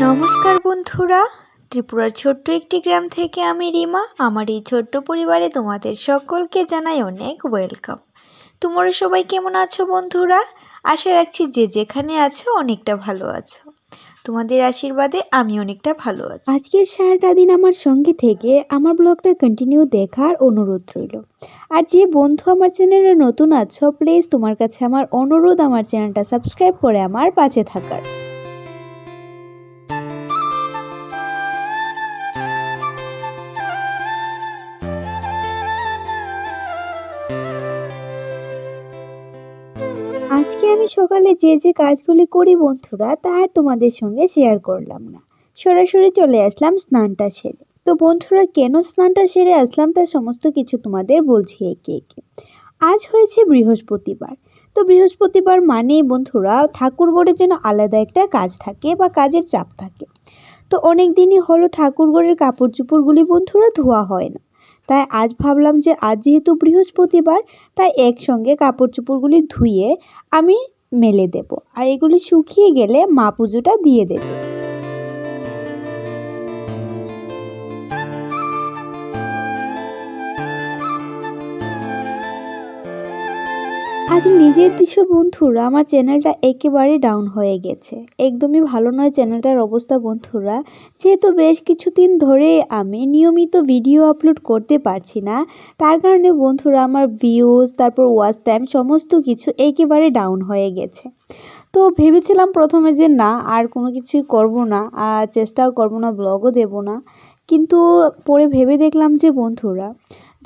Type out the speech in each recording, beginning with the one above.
নমস্কার বন্ধুরা, ত্রিপুরার ছোট্ট একটি গ্রাম থেকে আমি রিমা। আমার এই ছোট্ট পরিবারে তোমাদের সকলকে জানাই অনেক ওয়েলকাম। তোমরা সবাই কেমন আছো বন্ধুরা? আশা রাখছি যে যেখানে আছো অনেকটা ভালো আছো। তোমাদের আশীর্বাদে আমি অনেকটা ভালো আছি। আজকের সারাটা দিন আমার সঙ্গে থেকে আমার ব্লগটা কন্টিনিউ দেখার অনুরোধ রইল। আর যে বন্ধু আমার চ্যানেলে নতুন আছো, প্লিজ তোমার কাছে আমার অনুরোধ আমার চ্যানেলটা সাবস্ক্রাইব করে আমার পাশে থাকার। আজকে আমি সকালে যে কাজগুলি করি বন্ধুরা, তা আর তোমাদের সঙ্গে শেয়ার করলাম না, সরাসরি চলে আসলাম স্নানটা সেরে। তো বন্ধুরা, কেন স্নানটা সেরে আসলাম তার সমস্ত কিছু তোমাদের বলছি একে একে। আজ হয়েছে বৃহস্পতিবার। তো বৃহস্পতিবার মানেই বন্ধুরা ঠাকুরঘরে যেন আলাদা একটা কাজ থাকে বা কাজের চাপ থাকে। তো অনেক দিনই হলো ঠাকুরঘরের কাপড় চোপড়গুলি বন্ধুরা ধোয়া হয় না। তাই আজ ভাবলাম যে আজ যেহেতু বৃহস্পতিবার, তাই একসঙ্গে কাপড় চোপড়গুলি ধুয়ে আমি মেলে দেব, আর এগুলি শুকিয়ে গেলে মা পুজোটা দিয়ে দেবে। আজ নিজের দৃশ্য বন্ধুরা, আমার চ্যানেলটা একেবারে ডাউন হয়ে গেছে, একদমই ভালো নয় চ্যানেলটার অবস্থা বন্ধুরা। যেহেতু বেশ কিছুদিন ধরে আমি নিয়মিত ভিডিও আপলোড করতে পারছি না, তার কারণে বন্ধুরা আমার ভিউজ, তারপর ওয়াচ টাইম সমস্ত কিছু একেবারে ডাউন হয়ে গেছে। তো ভেবেছিলাম প্রথমে যে না, আর কোনো কিছুই করব না, আর চেষ্টাও করব না, ব্লগও দেব না। কিন্তু পরে ভেবে দেখলাম যে বন্ধুরা,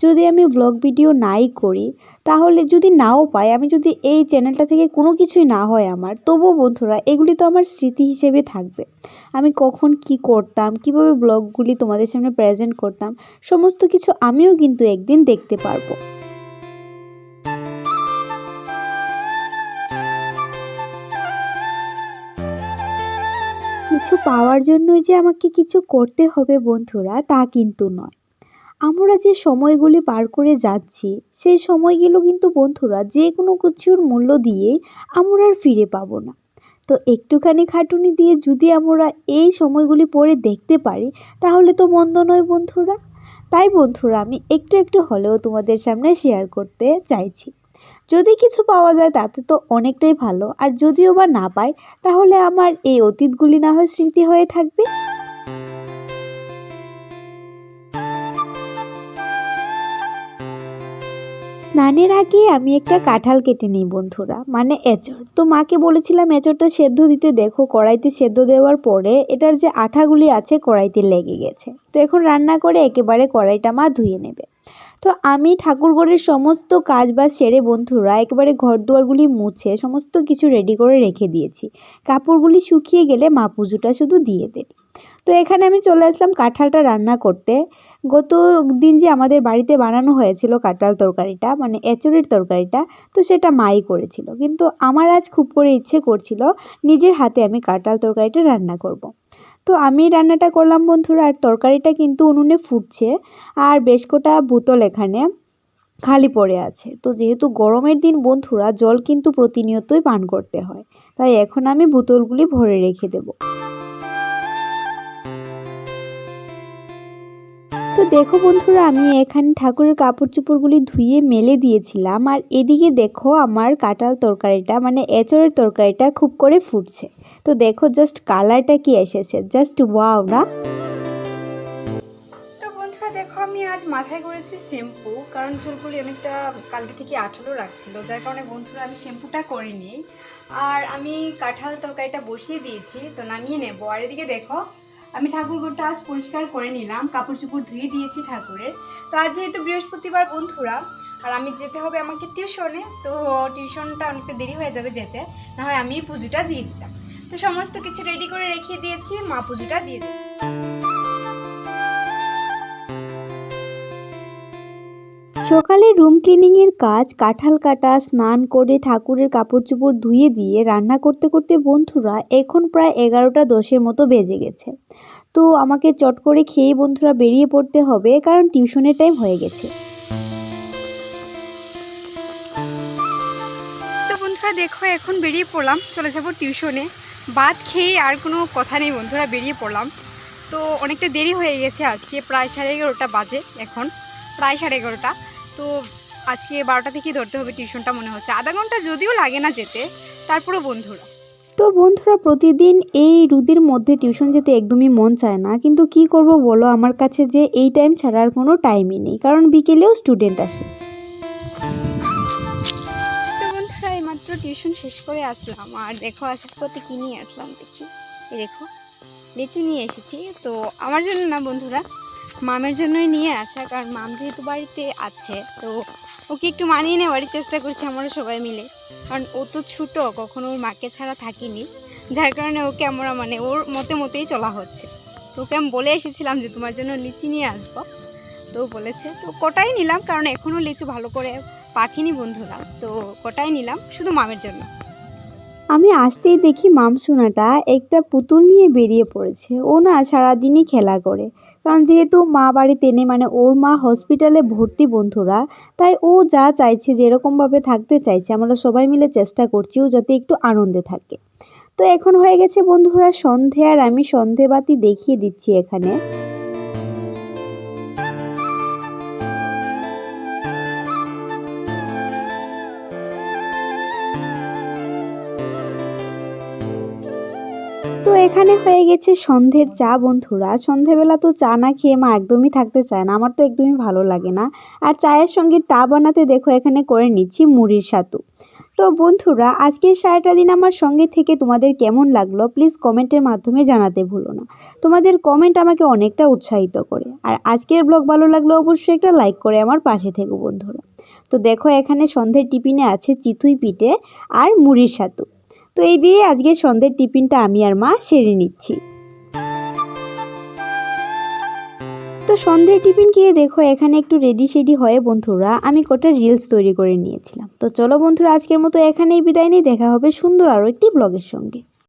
যদি আমি ব্লগ ভিডিও নাই করি, তাহলে যদি নাও পাই, আমি যদি এই চ্যানেলটা থেকে কোনো কিছুই না হয় আমার, তবুও বন্ধুরা এগুলি তো আমার স্মৃতি হিসেবে থাকবে। আমি কখন কি করতাম, কিভাবে ব্লগগুলি তোমাদের সামনে প্রেজেন্ট করতাম, সমস্ত কিছু আমিও কিন্তু একদিন দেখতে পারবো। কিছু পাওয়ার জন্যই যে আমাকে কিছু করতে হবে বন্ধুরা, তা কিন্তু নয়। আমরা যে সময়গুলি পার করে যাচ্ছি, সেই সময়গুলো কিন্তু বন্ধুরা যে কোনো কিছুর মূল্য দিয়েই আমরা আর ফিরে পাবো না। তো একটুখানি খাটুনি দিয়ে যদি আমরা এই সময়গুলি পরে দেখতে পারি, তাহলে তো মন্দ নয় বন্ধুরা। তাই বন্ধুরা, আমি একটু একটু হলেও তোমাদের সামনে শেয়ার করতে চাইছি। যদি কিছু পাওয়া যায় তাতে তো অনেকটাই ভালো, আর যদিও বা না পাই, তাহলে আমার এই অতীতগুলি না হয় স্মৃতি হয়ে থাকবে। স্নানের আগে আমি একটা কাঁঠাল কেটে নিই বন্ধুরা, মানে এঁচড়। তো মাকে বলেছিলাম এঁচড়টা সেদ্ধ দিতে, দেখো কড়াইতে সেদ্ধ দেওয়ার পরে এটার যে আঠাগুলি আছে কড়াইতে লেগে গেছে। তো এখন রান্না করে একেবারে কড়াইটা মা ধুয়ে নেবে। তো আমি ঠাকুরঘরের সমস্ত কাজ বাজ সেরে বন্ধুরা একেবারে ঘর দুয়ারগুলি মুছে সমস্ত কিছু রেডি করে রেখে দিয়েছি। কাপড়গুলি শুকিয়ে গেলে মা পুজোটা শুধু দিয়ে দেবে। তো এখানে আমি চলে আসলাম কাঁঠালটা রান্না করতে। গত দিন যে আমাদের বাড়িতে বানানো হয়েছিল কাঁঠাল তরকারিটা, মানে এঁচড়ের তরকারিটা, তো সেটা মাই করেছিল। কিন্তু আমার আজ খুব করে ইচ্ছে করছিল নিজের হাতে আমি কাঁঠাল তরকারিটা রান্না করব। তো আমি রান্নাটা করলাম বন্ধুরা, আর তরকারিটা কিন্তু উনুনে ফুটছে, আর বেশ কটা বোতল এখানে খালি পড়ে আছে। তো যেহেতু গরমের দিন বন্ধুরা, জল কিন্তু প্রতিনিয়তই পান করতে হয়, তাই এখন আমি বোতলগুলি ভরে রেখে দেবো। তো দেখো বন্ধুরা, আমি এখানে ঠাকুরের কাপড় চোপড়গুলি ধুয়ে মেলে দিয়েছিলাম, আর এদিকে দেখো আমার কাঁঠাল তরকারিটা, মানে এঁচড়ের তরকারিটা খুব করে ফুটছে। তো দেখো জাস্ট কালারটা কি এসেছে, জাস্ট ওয়াও না? তো বন্ধুরা দেখো, আমি আজ মাথায় করেছি শ্যাম্পু, কারণ চুলগুলি অনেকটা কালকে থেকে আঠালো রাখছিল, যার কারণে বন্ধুরা আমি শ্যাম্পুটা করিনি। আর আমি কাঁঠাল তরকারিটা বসিয়ে দিয়েছি, তো নামিয়ে নেব। আর এদিকে দেখো, আমি ঠাকুরঘরটা আজ পরিষ্কার করে নিলাম, কাপড় চোপড় ধুয়ে দিয়েছি ঠাকুরের। তো আজ যেহেতু বৃহস্পতিবার বন্ধুরা, আর আমি যেতে হবে আমাকে টিউশনে, তো টিউশনটা অনেকটা দেরি হয়ে যাবে যেতে, না হয় আমি পুজোটা দিয়ে দিতাম। তো সমস্ত কিছু রেডি করে রেখে দিয়েছি, মা পুজোটা দিয়ে দেবে। সকালে রুম ক্লিনিংয়ের কাজ, কাঁঠাল কাটা, স্নান করে ঠাকুরের কাপড় চোপড় ধুয়ে দিয়ে রান্না করতে করতে বন্ধুরা এখন প্রায় 11:10 মতো বেজে গেছে। তো আমাকে চট করে খেয়ে বন্ধুরা বেরিয়ে পড়তে হবে, কারণ টিউশনের টাইম হয়ে গেছে। তো বন্ধুরা দেখো, এখন বেরিয়ে পড়লাম, চলে যাব টিউশনে। ভাত খেয়ে আর কোনো কথা নেই বন্ধুরা, বেরিয়ে পড়লাম। তো অনেকটা দেরি হয়ে গেছে, আজকে প্রায় 11:30 বাজে, এখন প্রায় 11:30। তো আজকে 12টা থেকেই ধরতে হবে টিউশনটা মনে হচ্ছে, আধা ঘন্টা যদিও লাগে না যেতে, তারপরেও বন্ধুরা। তো বন্ধুরা প্রতিদিন এই রোদের মধ্যে টিউশন যেতে একদমই মন চায় না, কিন্তু কি করব বলো, আমার কাছে যে এই টাইম ছাড়া আর কোনো টাইমই নেই, কারণ বিকেলেও স্টুডেন্ট আসে। তো বন্ধুরা এইমাত্র টিউশন শেষ করে আসলাম, আর দেখো আসার পথে কী নিয়ে আসলাম দেখি, এই দেখো লিচু নিয়ে এসেছি। তো আমার জন্য না বন্ধুরা, মামের জন্যই নিয়ে আসা, কারণ মাম যেহেতু বাড়িতে আছে তো ওকে একটু মানিয়ে নেওয়ারই চেষ্টা করছি আমরা সবাই মিলে, কারণ ও তো ছোটো, কখনো ওর মাকে ছাড়া থাকিনি, যার কারণে ওকে আমরা মানে ওর মতেই চলা হচ্ছে। তো ওকে আমি বলে এসেছিলাম যে তোমার জন্য লিচি নিয়ে আসবো, তো বলেছে, তো কটাই নিলাম, কারণ এখনও লিচু ভালো করে পাখিনি বন্ধুরা, তো কটাই নিলাম শুধু মামের জন্য। আমি আসতেই দেখি মামসুনাটা একটা পুতুল নিয়ে বেরিয়ে পড়েছে। ও না সারাদিনই খেলা করে, কারণ যেহেতু মা বাড়িতে নেই, মানে ওর মা হসপিটালে ভর্তি বন্ধুরা, তাই ও যা চাইছে, যেরকমভাবে থাকতে চাইছে, আমরা সবাই মিলে চেষ্টা করছি ও যাতে একটু আনন্দে থাকে। তো এখন হয়ে গেছে বন্ধুরা সন্ধে, আর আমি সন্ধেবাতি দেখিয়ে দিচ্ছি এখানে। তো এখানে হয়ে গেছে সন্ধ্যের চা বন্ধুরা। সন্ধেবেলা তো চা না খেয়ে মা একদমই থাকতে চায় না, আমার তো একদমই ভালো লাগে না। আর চায়ের সঙ্গে চা বানাতে দেখো এখানে করে নিচ্ছি মুড়ির সাতু। তো বন্ধুরা আজকের সারাটা দিন আমার সঙ্গে থেকে তোমাদের কেমন লাগলো প্লিজ কমেন্টের মাধ্যমে জানাতে ভুলো না। তোমাদের কমেন্ট আমাকে অনেকটা উৎসাহিত করে। আর আজকের ব্লগ ভালো লাগলে অবশ্যই একটা লাইক করে আমার পাশে থেকো বন্ধুরা। তো দেখো এখানে সন্ধ্যের টিফিনে আছে চিতই পিঠে আর মুড়ির সাতু। তো এই দিয়ে আজকে সন্ধ্যের টিফিনটা আমি আর মা সেরে নিচ্ছি। তো সন্ধ্যের টিফিন খেয়ে দেখো এখানে একটু রেডি শেডি হয়ে বন্ধুরা আমি কটা রিলস তৈরি করে নিয়েছিলাম। তো চলো বন্ধুরা আজকের মতো এখানেই বিদায় নিই, দেখা হবে সুন্দর আরও একটি ব্লগের সঙ্গে।